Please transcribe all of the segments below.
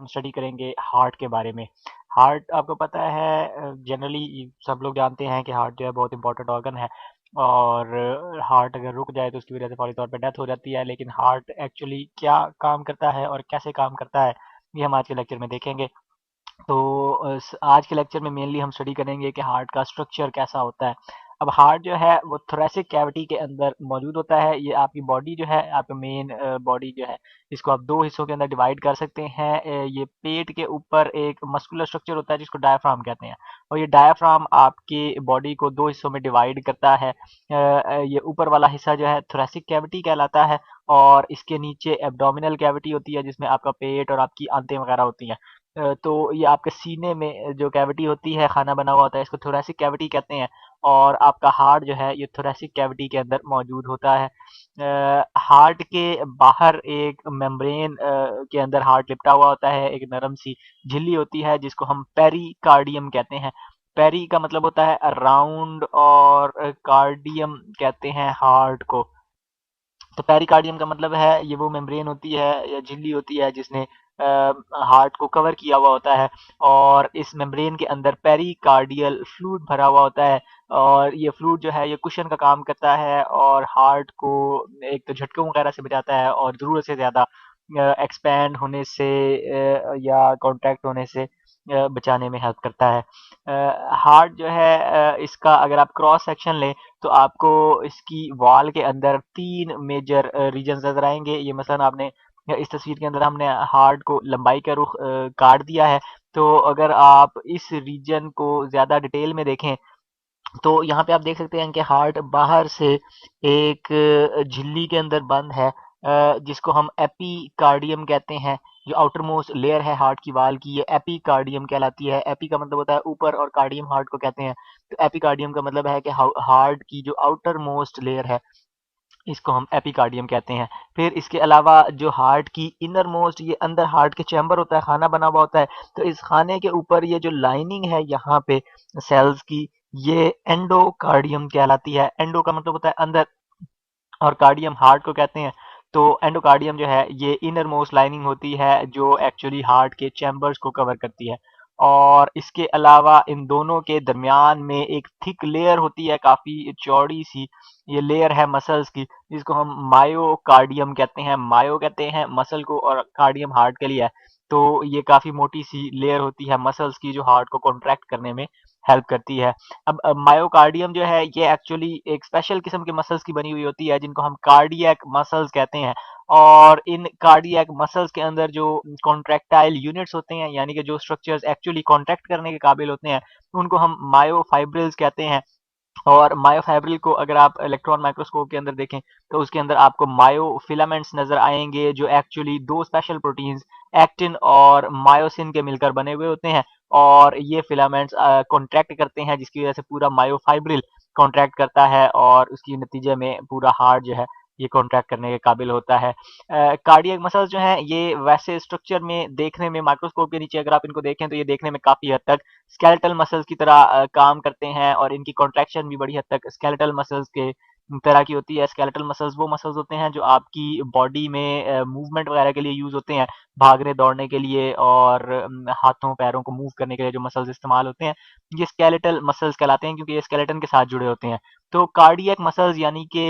हम स्टडी करेंगे हार्ट के बारे में। हार्ट आपको पता है जनरली सब लोग जानते हैं कि हार्ट जो है बहुत इंपॉर्टेंट ऑर्गन है और हार्ट अगर रुक जाए तो उसकी वजह से फौरी तौर पे डेथ हो जाती है। लेकिन हार्ट एक्चुअली क्या काम करता है और कैसे काम करता है, ये हम आज के लेक्चर में देखेंगे। तो आज के लेक्चर में मेनली हम स्टडी करेंगे कि हार्ट का स्ट्रक्चर कैसा होता है। अब हार्ट जो है वो थोरेसिक कैविटी के अंदर मौजूद होता है। ये आपकी बॉडी जो है, आपका मेन बॉडी जो है, इसको आप दो हिस्सों के अंदर डिवाइड कर सकते हैं। ये पेट के ऊपर एक मस्कुलर स्ट्रक्चर होता है जिसको डायफ्राम कहते हैं, और ये डायफ्राम आपकी बॉडी को दो हिस्सों में डिवाइड करता है। ये ऊपर वाला हिस्सा जो है थोरेसिक कैविटी कहलाता है, और इसके नीचे एब्डोमिनल कैविटी होती है जिसमें आपका पेट और आपकी आंतें वगैरह होती हैं। तो ये आपके सीने में जो कैविटी होती है, खाना बना हुआ होता है, इसको थोरेसिक कैविटी कहते हैं। और आपका हार्ट जो है ये थोरेसिक कैविटी के अंदर मौजूद होता है। हार्ट के बाहर एक मेम्ब्रेन के अंदर हार्ट लिपटा हुआ होता है, एक नरम सी झिल्ली होती है जिसको हम पेरिकार्डियम कहते हैं। पेरी का मतलब होता है राउंड, और कार्डियम कहते हैं हार्ट को। तो पेरिकार्डियम का मतलब है ये वो मेम्ब्रेन होती है या झिल्ली होती है जिसने हार्ट को कवर किया हुआ होता है, और इस मेम्ब्रेन के अंदर पेरिकार्डियल फ्लूइड भरा हुआ होता है। और ये फ्लूइड जो है ये कुशन का काम करता है और हार्ट को एक तो झटकों वगैरह से बचाता है, और ज़रूरत से ज़्यादा एक्सपैंड होने से या कॉन्ट्रैक्ट होने से बचाने में हेल्प करता है। हार्ट जो है इसका अगर आप क्रॉस सेक्शन लें तो आपको इसकी वॉल के अंदर तीन मेजर रीजन्स नजर आएंगे। ये मसलन आपने इस तस्वीर के अंदर हमने हार्ट को लंबाई का रुख काट दिया है। तो अगर आप इस रीजन को ज्यादा डिटेल में देखें तो यहाँ पे आप देख सकते हैं कि हार्ट बाहर से एक झिल्ली के अंदर बंद है, जिसको हम एपिकार्डियम कहते हैं। जो आउटर मोस्ट लेयर है हार्ट की वाल की, ये एपिकार्डियम कहलाती है। एपी का मतलब होता है ऊपर और कार्डियम हार्ट को कहते हैं। तो एपिकार्डियम का मतलब है कि हार्ट की जो आउटर मोस्ट लेयर है इसको हम एपिकार्डियम कहते हैं। फिर इसके अलावा जो हार्ट की इनर मोस्ट, ये अंदर हार्ट के चैम्बर होता है, खाना बना हुआ होता है। तो इस खाने के ऊपर ये जो लाइनिंग है यहाँ पे सेल्स की, ये एंडोकार्डियम कहलाती है। एंडो का मतलब होता है अंदर, और कार्डियम हार्ट को कहते हैं। तो एंडोकार्डियम जो है ये इनर मोस्ट लाइनिंग होती है जो एक्चुअली हार्ट के चैम्बर्स को कवर करती है। और इसके अलावा इन दोनों के दरमियान में एक थिक लेयर होती है, काफी चौड़ी सी। ये लेयर है मसल्स की, जिसको हम मायोकार्डियम कहते हैं। मायो कहते हैं मसल को, और कार्डियम हार्ट के लिए है। तो ये काफी मोटी सी लेयर होती है मसल्स की जो हार्ट को कॉन्ट्रैक्ट करने में हेल्प करती है। अब मायोकार्डियम जो है ये एक्चुअली एक स्पेशल किस्म के मसल्स की बनी हुई होती है जिनको हम कार्डियक मसल्स कहते हैं। और इन कार्डियक मसल्स के अंदर जो कॉन्ट्रैक्टाइल यूनिट्स होते हैं, यानी कि जो स्ट्रक्चर्स एक्चुअली कॉन्ट्रैक्ट करने के काबिल होते हैं, उनको हम मायोफाइब्रिल्स कहते हैं। और मायोफाइब्रिल को अगर आप इलेक्ट्रॉन माइक्रोस्कोप के अंदर देखें तो उसके अंदर आपको मायोफिलामेंट्स नजर आएंगे जो एक्चुअली दो स्पेशल प्रोटीन्स, एक्टिन और मायोसिन के मिलकर बने हुए होते हैं। और ये फिलामेंट्स कॉन्ट्रैक्ट करते हैं जिसकी वजह से पूरा मायोफाइब्रिल कॉन्ट्रैक्ट करता है, और उसकी नतीजे में पूरा हार्ट जो है ये कॉन्ट्रैक्ट करने के काबिल होता है। कार्डियक मसल्स जो हैं ये वैसे स्ट्रक्चर में देखने में माइक्रोस्कोप के नीचे अगर आप इनको देखें तो ये देखने में काफी हद तक स्केलेटल मसल्स की तरह काम करते हैं, और इनकी कॉन्ट्रैक्शन भी बड़ी हद तक स्केलेटल मसल्स के तरह की होती है। स्केलेटल मसल्स वो मसल्स होते हैं जो आपकी बॉडी में मूवमेंट वगैरह के लिए यूज होते हैं, भागने दौड़ने के लिए, और हाथों पैरों को मूव करने के लिए जो मसल्स इस्तेमाल होते हैं ये स्केलेटल मसल्स कहलाते हैं, क्योंकि ये स्केलेटन के साथ जुड़े होते हैं। तो कार्डियक मसल्स यानी कि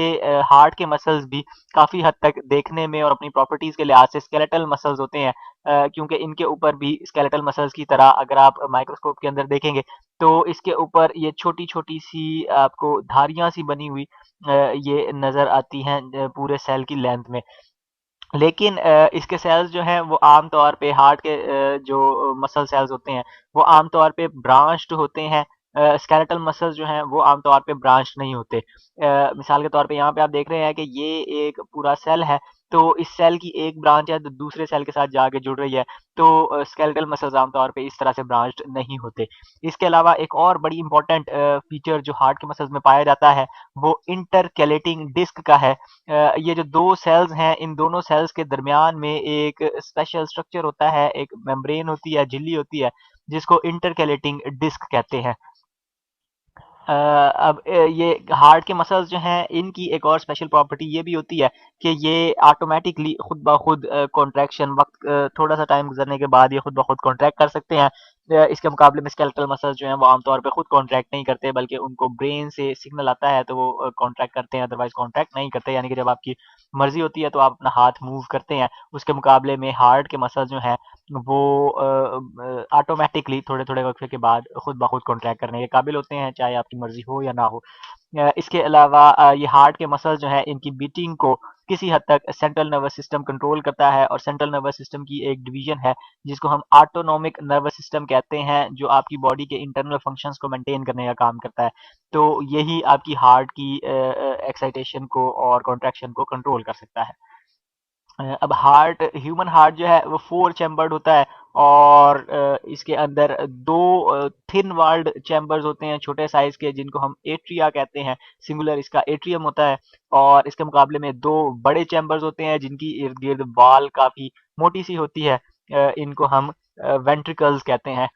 हार्ट के मसल्स भी काफी हद तक देखने में और अपनी प्रॉपर्टीज के लिहाज से स्केलेटल मसल्स होते हैं, क्योंकि इनके ऊपर भी स्केलेटल मसल्स की तरह अगर आप माइक्रोस्कोप के अंदर देखेंगे तो इसके ऊपर ये छोटी छोटी सी आपको धारियां सी बनी हुई ये नजर आती हैं पूरे सेल की लेंथ में। लेकिन इसके सेल्स जो हैं वो आम तौर पे हार्ट के जो मसल सेल्स होते हैं वो आम तौर पे ब्रांच्ड होते हैं। स्केलेटल मसल्स जो हैं वो आम तौर पे ब्रांच नहीं होते। मिसाल के तौर पे यहाँ पे आप देख रहे हैं कि ये एक पूरा सेल है, तो इस सेल की एक ब्रांच है तो दूसरे सेल के साथ जाके जुड़ रही है। तो स्केलेटल मसल्स आम तौर पे इस तरह से ब्रांच्ड नहीं होते। इसके अलावा एक और बड़ी इंपॉर्टेंट फीचर जो हार्ट के मसल्स में पाया जाता है वो इंटरकैलेटिंग डिस्क का है। ये जो दो सेल्स हैं इन दोनों सेल्स के दरमियान में एक स्पेशल स्ट्रक्चर होता है, एक मेम्ब्रेन होती है, झिल्ली होती है, जिसको इंटरकैलेटिंग डिस्क कहते हैं। अब ये हार्ट के मसल्स जो हैं इनकी एक और स्पेशल प्रॉपर्टी ये भी होती है कि ये ऑटोमेटिकली खुद ब खुद कॉन्ट्रैक्शन वक्त थोड़ा सा टाइम गुजरने के बाद ये खुद ब खुद कॉन्ट्रैक्ट कर सकते हैं। इसके मुकाबले में स्केलेटल मसल्स जो हैं वो आमतौर पे खुद कॉन्ट्रैक्ट नहीं करते, बल्कि उनको ब्रेन से सिग्नल आता है तो वो कॉन्ट्रैक्ट करते हैं, अदरवाइज कॉन्ट्रैक्ट नहीं करते। यानी कि जब आपकी मर्जी होती है तो आप अपना हाथ मूव करते हैं। उसके मुकाबले में हार्ट के मसल्स जो हैं वो ऑटोमेटिकली थोड़े-थोड़े वक़्त के बाद खुद ब खुद कॉन्ट्रैक्ट करने के काबिल होते हैं, चाहे आपकी मर्ज़ी हो या ना हो। इसके अलावा ये हार्ट के मसल्स जो हैं इनकी बीटिंग को किसी हद तक सेंट्रल नर्वस सिस्टम कंट्रोल करता है, और सेंट्रल नर्वस सिस्टम की एक डिवीज़न है जिसको हम ऑटोनॉमिक नर्वस सिस्टम कहते हैं, जो आपकी बॉडी के इंटरनल फंक्शंस को मेंटेन करने का काम करता है। तो यही आपकी हार्ट की एक्साइटेशन को और कॉन्ट्रैक्शन को कंट्रोल कर सकता है। अब हार्ट, ह्यूमन हार्ट जो है वो 4 चैम्बर्ड होता है, और इसके अंदर 2 थिन वॉल्ड चैम्बर्स होते हैं छोटे साइज के, जिनको हम एट्रिया कहते हैं। सिंगुलर इसका एट्रियम होता है। और इसके मुकाबले में 2 बड़े चैम्बर्स होते हैं जिनकी इर्द-गिर्द वॉल काफ़ी मोटी-सी होती है। इनको हम वेंट्रिकल्स कहते हैं।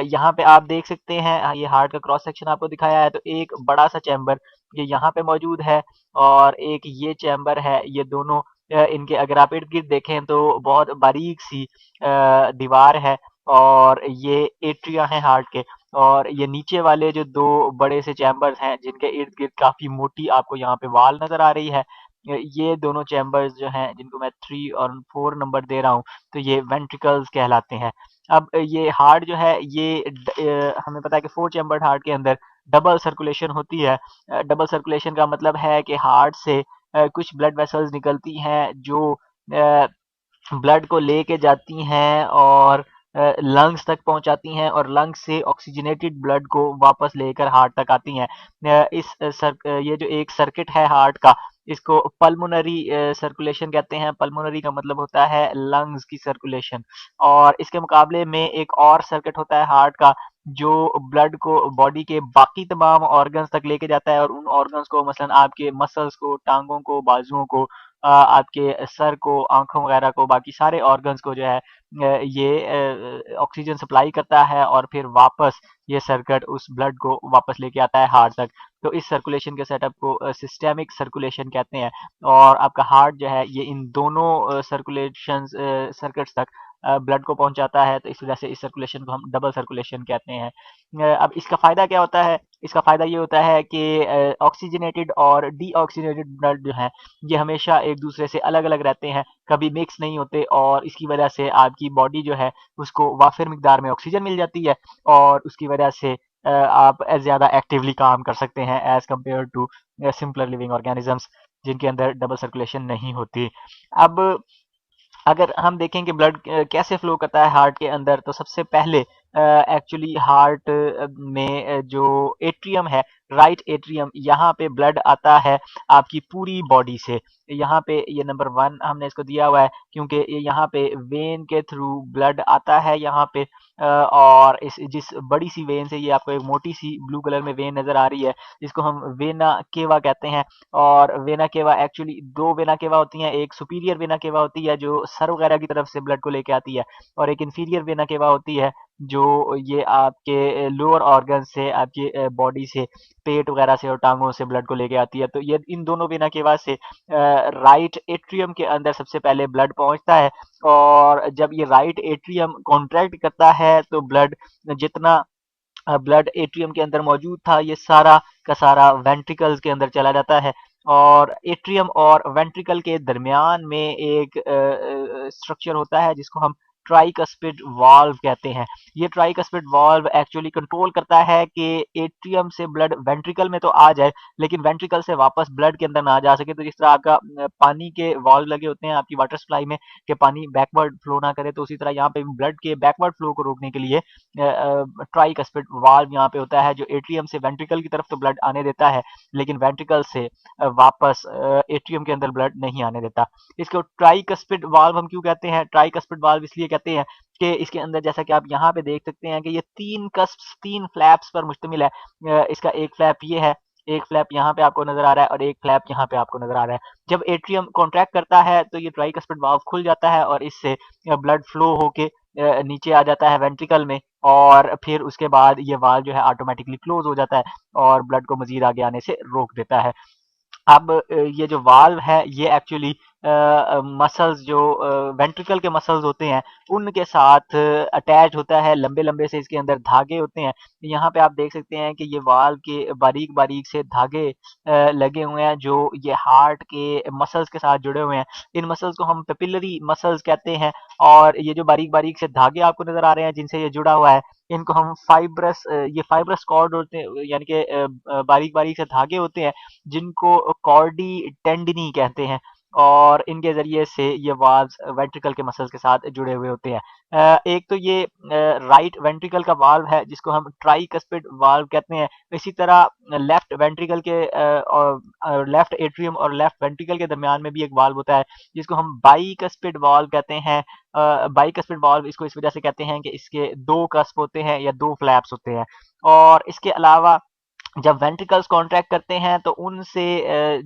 यहाँ पे आप देख सकते हैं, ये हार्ट का क्रॉस सेक्शन आपको दिखाया है, तो एक बड़ा-सा चैम्बर ये यहाँ पे मौजूद है, और एक ये चैम्बर है। ये दोनों इनके अगर आप इर्द-गिर्द देखें तो बहुत बारीक-सी दीवार है, और ये एट्रिया हैं हार्ट के। और ये नीचे वाले जो 2 बड़े से चैम्बर्स हैं जिनके इर्द-गिर्द काफ़ी मोटी आपको यहाँ पे वॉल नज़र आ रही है। ये दोनों चैम्बर्स जो हैं जिनको मैं 3 और 4 नंबर दे रहा हूँ, तो ये वेंट्रिकल्स कहलाते हैं। अब ये हार्ट जो है ये हमें पता है कि 4 चैम्बर्ड हार्ट के अंदर डबल सर्कुलेशन होती है। डबल सर्कुलेशन का मतलब है कि हार्ट से कुछ ब्लड वेसल्स निकलती हैं जो अ, ब्लड को लेके जाती हैं और लंग्स तक पहुंचाती हैं, और लंग्स से ऑक्सीजनेटेड ब्लड को वापस लेकर हार्ट तक आती हैं। ये जो एक सर्किट है हार्ट का, इसको पल्मोनरी सर्कुलेशन कहते हैं। पल्मोनरी का मतलब होता है लंग्स की सर्कुलेशन। और इसके मुकाबले में एक और सर्किट होता है हार्ट का, जो ब्लड को बॉडी के बाकी तमाम ऑर्गन्स तक लेके जाता है, और उन ऑर्गन्स को, मसलन आपके मसल्स को, टांगों को, बाजुओं को, आपके सर को, आँखों वगैरह को, बाकी सारे ऑर्गन्स को जो है ये ऑक्सीजन सप्लाई करता है, और फिर वापस ये सर्किट उस ब्लड को वापस लेके आता है हार्ट तक। तो इस सर्कुलेशन के सेटअप को सिस्टेमिक सर्कुलेशन कहते हैं। और आपका हार्ट जो है ये इन दोनों सर्किट्स तक ब्लड को पहुंचाता है, तो इस वजह से इस सर्कुलेशन को हम डबल सर्कुलेशन कहते हैं। अब इसका फ़ायदा क्या होता है? इसका फ़ायदा ये होता है कि ऑक्सीजनेटेड और डीऑक्सीजनेटेड ब्लड जो है ये हमेशा एक दूसरे से अलग-अलग रहते हैं, कभी मिक्स नहीं होते, और इसकी वजह से आपकी बॉडी जो है उसको वाफिर मिकदार में ऑक्सीजन मिल जाती है, और उसकी वजह से आप ज़्यादा एक्टिवली काम कर सकते हैं as compare to simpler living organisms जिनके अंदर डबल सर्कुलेशन नहीं होती। अब अगर हम देखें कि ब्लड कैसे फ्लो करता है हार्ट के अंदर, तो सबसे पहले एक्चुअली हार्ट में जो एट्रियम है, राइट एट्रियम, यहाँ पे ब्लड आता है आपकी पूरी बॉडी से। यहाँ पे ये नंबर 1 हमने इसको दिया हुआ है, क्योंकि ये यहाँ पे वेन के थ्रू ब्लड आता है यहाँ पे। और इस जिस बड़ी सी वेन से, ये आपको एक मोटी सी ब्लू कलर में वेन नजर आ रही है, जिसको हम वेना केवा कहते हैं। और vena cava, actually 2 vena cava होती हैं। एक सुपीरियर वेना केवा होती है जो सर वगैरह की तरफ से ब्लड को लेके आती है, और एक इंफीरियर वेना केवा होती है जो ये आपके लोअर ऑर्गन से, आपकी बॉडी से, पेट वगैरह से और टांगों से ब्लड को लेके आती है। तो ये इन दोनों वेना केवा से राइट एट्रियम के अंदर सबसे पहले ब्लड पहुंचता है। और जब ये राइट एट्रियम कॉन्ट्रैक्ट करता है तो ब्लड जितना ब्लड एट्रियम के अंदर मौजूद था, ये सारा का सारा वेंट्रिकल्स के अंदर चला जाता है। और एट्रियम और वेंट्रिकल के दरमियान में एक स्ट्रक्चर होता है जिसको हम ट्राइकस्पिड वाल्व कहते हैं। ये ट्राइकस्पिड वाल्व एक्चुअली कंट्रोल करता है कि एट्रियम से ब्लड वेंट्रिकल में तो आ जाए, लेकिन वेंट्रिकल से वापस ब्लड के अंदर ना जा सके। तो जिस तरह आपका पानी के वाल्व लगे होते हैं आपकी वाटर सप्लाई में, कि पानी बैकवर्ड फ्लो ना करे, तो उसी तरह यहाँ पे ब्लड के बैकवर्ड फ्लो को रोकने के लिए ट्राइकस्पिड वाल्व यहाँ पे होता है, जो एट्रियम से वेंट्रिकल की तरफ तो ब्लड आने देता है, लेकिन वेंट्रिकल से वापस एट्रियम के अंदर ब्लड नहीं आने देता। इसको ट्राइकस्पिड वाल्व हम क्यों कहते हैं? ट्राइकस्पिड वाल्व इसलिए कहते हैं कि इसके अंदर, जैसा कि आप यहाँ पे देख सकते हैं, कि ये 3 फ्लैप्स पर मुश्तमिल है। इसका एक फ्लैप ये है, एक फ्लैप यहाँ पे आपको नजर आ रहा है, और एक फ्लैप यहाँ पे आपको नजर आ रहा है। जब एट्रियम कॉन्ट्रैक्ट करता है तो ये ट्राइकस्पिड वाल्व खुल जाता है, और इससे ब्लड फ्लो होके नीचे आ जाता है वेंट्रिकल में, और फिर उसके बाद ये वाल्व जो है ऑटोमेटिकली क्लोज हो जाता है और ब्लड को मजीद आगे आने से रोक देता है। अब ये जो वाल्व है ये एक्चुअली मसल्स जो वेंट्रिकल के मसल्स होते हैं उनके साथ अटैच होता है, लंबे लंबे से इसके अंदर धागे होते हैं। यहाँ पे आप देख सकते हैं कि ये वाल्व के बारीक बारीक से धागे लगे हुए हैं जो ये हार्ट के मसल्स के साथ जुड़े हुए हैं। इन मसल्स को हम पेपिलरी मसल्स कहते हैं, और ये जो बारीक बारीक से धागे आपको नजर आ रहे हैं जिनसे ये जुड़ा हुआ है, इनको हम ये फाइब्रस कॉर्ड होते हैं, यानी कि बारीक बारीक से धागे होते हैं जिनको कॉर्डी टेंडिनी कहते हैं, और इनके ज़रिए से ये वाल्व्स वेंट्रिकल के मसल्स के साथ जुड़े हुए होते हैं। एक तो ये राइट वेंट्रिकल का वाल्व है जिसको हम ट्राइकस्पिड वाल्व कहते हैं। इसी तरह लेफ्ट वेंट्रिकल के और लेफ्ट एट्रियम और लेफ्ट वेंट्रिकल के दरमियान में भी एक वाल्व होता है जिसको हम बाइकस्पिड वाल्व कहते हैं। बाइकस्पिड वाल्व इसको इस वजह से कहते हैं कि इसके 2 कस्प होते हैं या 2 फ्लैप्स होते हैं। और इसके अलावा जब वेंट्रिकल्स कॉन्ट्रैक्ट करते हैं तो उनसे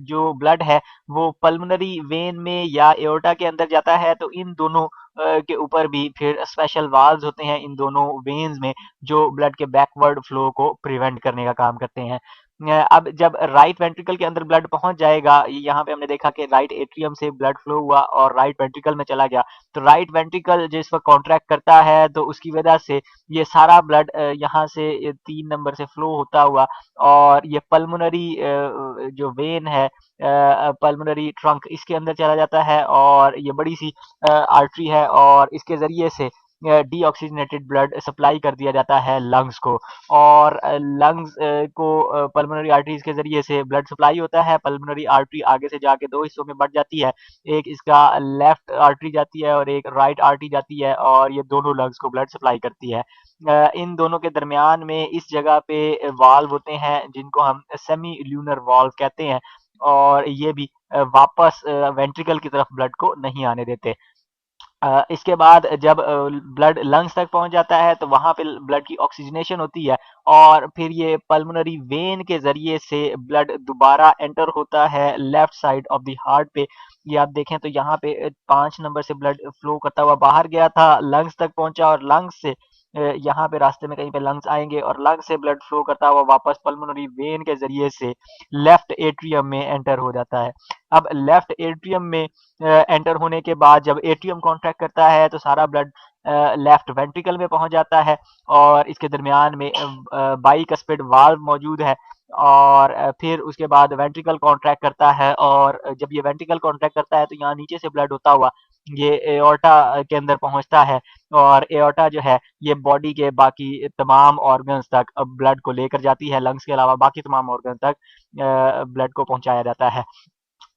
जो ब्लड है वो पल्मोनरी वेन में या एओर्टा के अंदर जाता है, तो इन दोनों के ऊपर भी फिर स्पेशल वाल्व्स होते हैं इन दोनों वेन्स में जो ब्लड के बैकवर्ड फ्लो को प्रिवेंट करने का काम करते हैं। अब जब राइट वेंट्रिकल के अंदर ब्लड पहुंच जाएगा, यहाँ पे हमने देखा कि राइट एट्रियम से ब्लड फ्लो हुआ और राइट वेंट्रिकल में चला गया, तो राइट वेंट्रिकल जिस वक्त कॉन्ट्रैक्ट करता है तो उसकी वजह से ये सारा ब्लड यहाँ से 3 नंबर से फ्लो होता हुआ और ये पल्मोनरी जो वेन है, पल्मोनरी ट्रंक, इसके अंदर चला जाता है, और ये बड़ी सी आर्टरी है और इसके ज़रिए से डीऑक्सीजनेटेड ब्लड सप्लाई कर दिया जाता है लंग्स को, और लंग्स को पल्मोनरी आर्टरीज के ज़रिए से ब्लड सप्लाई होता है। पल्मोनरी आर्टरी आगे से जाके 2 हिस्सों में बढ़ जाती है, एक इसका लेफ्ट आर्टरी जाती है और एक राइट आर्टरी जाती है, और ये दोनों लंग्स को ब्लड सप्लाई करती है। इन दोनों के दरमियान में इस जगह पे वाल्व होते हैं जिनको हम सेमी ल्यूनर वाल्व कहते हैं, और ये भी वापस वेंट्रिकल की तरफ ब्लड को नहीं आने देते। इसके बाद जब ब्लड लंग्स तक पहुंच जाता है तो वहां पे ब्लड की ऑक्सीजनेशन होती है, और फिर ये पल्मोनरी वेन के जरिए से ब्लड दोबारा एंटर होता है left side of the heart पे। ये आप देखें तो यहाँ पे 5 नंबर से ब्लड फ्लो करता हुआ बाहर गया था, लंग्स तक पहुंचा, और लंग्स से यहाँ पे रास्ते में कहीं पे लंग्स आएंगे और लंग्स से ब्लड फ्लो करता हुआ वापस पल्मोनरी वेन के जरिए से लेफ्ट एट्रियम में एंटर हो जाता है। अब लेफ्ट एट्रियम में एंटर होने के बाद जब एट्रियम कॉन्ट्रैक्ट करता है तो सारा ब्लड लेफ्ट वेंट्रिकल में पहुंच जाता है, और इसके दरमियान में बाइकस्पिड वाल्व मौजूद है, और फिर उसके बाद वेंट्रिकल कॉन्ट्रैक्ट करता है, और जब ये वेंट्रिकल कॉन्ट्रैक्ट करता है तो यहाँ नीचे से ब्लड होता हुआ ये एओर्टा के अंदर पहुंचता है, और एओर्टा जो है ये बॉडी के बाकी तमाम ऑर्गन्स तक ब्लड को लेकर जाती है, लंग्स के अलावा बाकी तमाम ऑर्गन तक ब्लड को पहुंचाया जाता है।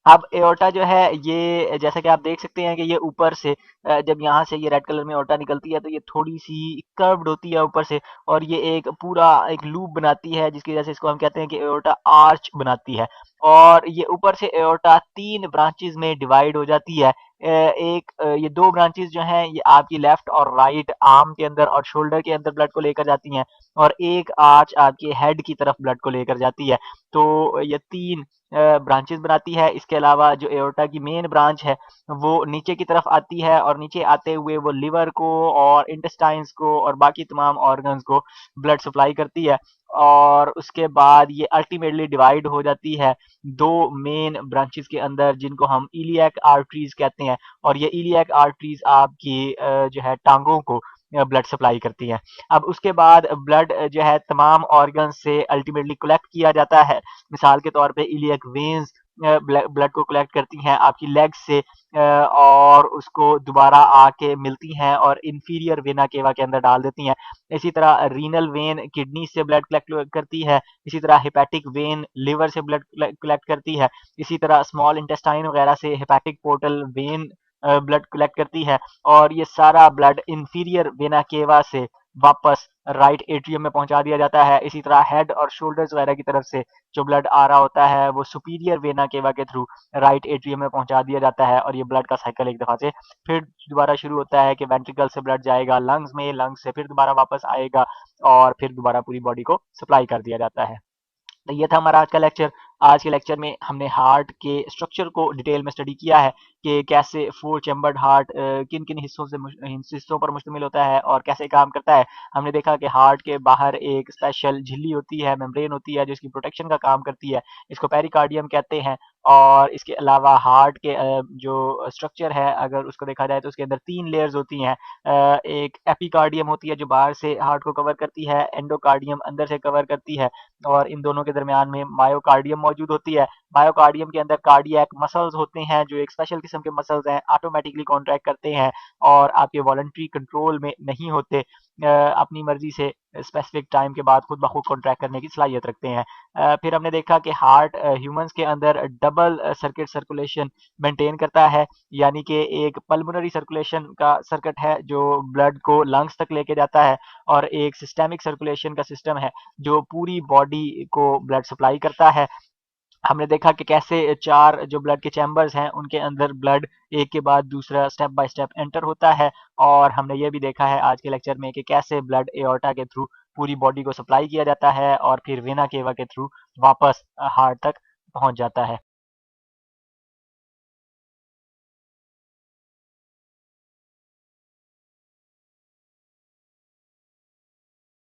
अब एओर्टा जो है ये जैसा कि आप देख सकते हैं कि ये ऊपर से जब यहाँ से ये रेड कलर में एओर्टा निकलती है तो ये थोड़ी सी कर्व्ड होती है ऊपर से, और ये एक पूरा एक लूप बनाती है जिसकी वजह से इसको हम कहते हैं कि एओर्टा आर्च बनाती है, और ये ऊपर से एओर्टा 3 ब्रांचेस में डिवाइड हो जाती है। ये 2 ब्रांचेस जो हैं ये आपकी लेफ्ट और राइट आर्म के अंदर और शोल्डर के अंदर ब्लड को लेकर जाती हैं, और एक आर्च आपके हेड की तरफ ब्लड को लेकर जाती है। तो ये 3 ब्रांचेस बनाती है। इसके अलावा जो एओर्टा की मेन ब्रांच है वो नीचे की तरफ आती है, और नीचे आते हुए वो लिवर को और इंटेस्टाइन्स को और बाकी तमाम ऑर्गन्स को ब्लड सप्लाई करती है, और उसके बाद ये अल्टीमेटली डिवाइड हो जाती है 2 मेन ब्रांचेस के अंदर जिनको हम इलियक आर्टरीज कहते हैं, और ये इलियक आर्टरीज आपकी जो है टांगों को ब्लड सप्लाई करती हैं। अब उसके बाद ब्लड जो है तमाम ऑर्गन्स से अल्टीमेटली कलेक्ट किया जाता है। मिसाल के तौर पे इलियक वेन्स ब्लड को कलेक्ट करती हैं आपकी लेग्स से, और उसको दोबारा आके मिलती हैं और इंफीरियर वेना केवा के अंदर डाल देती हैं। इसी तरह रीनल वेन किडनी से ब्लड कलेक्ट करती है, इसी तरह हेपेटिक वेन लिवर से ब्लड कलेक्ट करती है, इसी तरह स्मॉल इंटेस्टाइन वगैरह से hepatic portal vein blood collect करती है, और ये सारा ब्लड इंफीरियर वेना केवा से वापस राइट एट्रियम में पहुंचा दिया जाता है। इसी तरह हेड और शोल्डर्स वगैरह की तरफ से जो ब्लड आ रहा होता है वो सुपीरियर वेना केवा के थ्रू राइट एट्रियम में पहुंचा दिया जाता है, और ये ब्लड का साइकिल एक दफा से फिर दोबारा शुरू होता है कि वेंट्रिकल से ब्लड जाएगा लंग्स में, लंग्स से फिर दोबारा वापस आएगा, और फिर दोबारा पूरी बॉडी को सप्लाई कर दिया जाता है। तो ये था हमारा आज का लेक्चर। आज के लेक्चर में हमने हार्ट के स्ट्रक्चर को डिटेल में स्टडी किया है कि कैसे 4 चैम्बर्ड हार्ट किन-किन हिस्सों पर मुश्तमिल होता है और कैसे काम करता है। हमने देखा कि हार्ट के बाहर एक स्पेशल झिल्ली होती है, मेम्ब्रेन होती है जो इसकी प्रोटेक्शन का काम करती है। इसको पेरिकार्डियम कहते हैं और इसके अलावा हार्ट के जो स्ट्रक्चर है अगर उसको देखा जाए तो उसके अंदर 3 लेयर्स होती हैं। एक एपिकार्डियम होती है जो बाहर से हार्ट को कवर करती है, एंडोकार्डियम अंदर से कवर करती है और इन दोनों के दरमियान में मायोकार्डियम मौजूद होती है। मायोकार्डियम के अंदर कार्डियक मसल्स होते हैं जो एक स्पेशल किस्म के मसल्स हैं, ऑटोमेटिकली कॉन्ट्रैक्ट करते हैं और आपके वॉलंटरी कंट्रोल में नहीं होते। अपनी मर्जी से स्पेसिफिक टाइम के बाद खुद ब खुद कॉन्ट्रैक्ट करने की सलाहियत रखते हैं। फिर हमने देखा कि हार्ट ह्यूमंस के अंदर डबल सर्किट सर्कुलेशन मेंटेन करता है, यानी कि एक पल्मोनरी सर्कुलेशन का सर्किट है जो ब्लड को लंग्स तक लेके जाता है और एक सिस्टेमिक सर्कुलेशन का सिस्टम है जो पूरी बॉडी को ब्लड सप्लाई करता है। हमने देखा कि कैसे 4 जो ब्लड के चैम्बर्स हैं उनके अंदर ब्लड एक के बाद दूसरा स्टेप बाय स्टेप एंटर होता है और हमने ये भी देखा है आज के लेक्चर में कि कैसे ब्लड एओर्टा के थ्रू पूरी बॉडी को सप्लाई किया जाता है और फिर वेना केवा के थ्रू वापस हार्ट तक पहुंच जाता है।